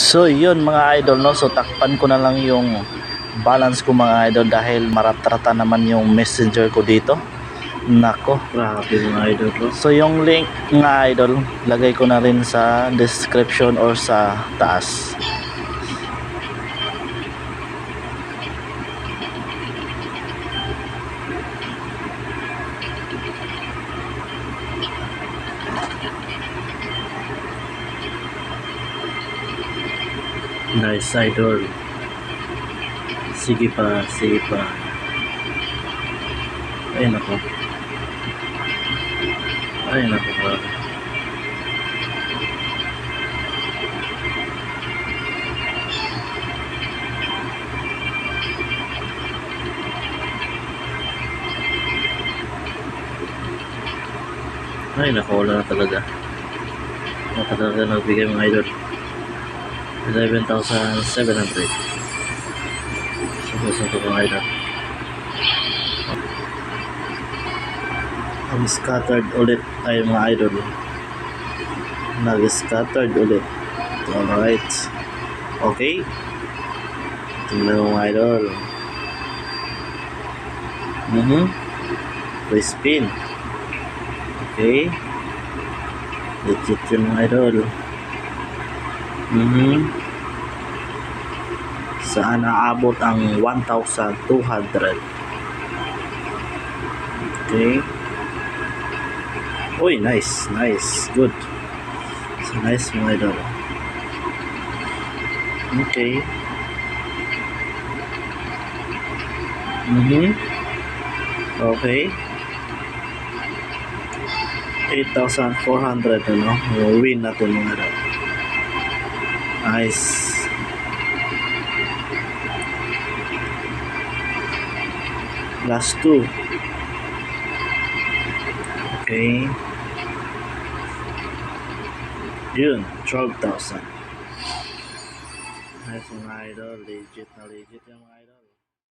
So yun mga idol, no, so takpan ko na lang yung balance ko mga idol dahil maratrata naman yung messenger ko dito. Nako, Grabe mga idol bro. so yung link mga idol lagay ko na rin sa description or sa taas. Nice idol. Sige pa, sige pa. Ay nako. Ay nako bro. Ay nako, wala na talaga. Wala talaga nagbigay mga idol. 11,700. Susunod ko mga idol. Scattered ulit tayo mga idol. Nag-scattered ulit. Alright. Okay. Tingnan mo mga idol. Spin. Okay. Legit yun mga idol. Saan naabot ang 1,200. Okay. Uy, nice, nice, good. So nice mga idol. Okay. Okay. 8,400 ano, win natin mga idol. Nice. Last two. Okay. Yun, 12,000. Nice mga idol, legit na legit yung mga idol.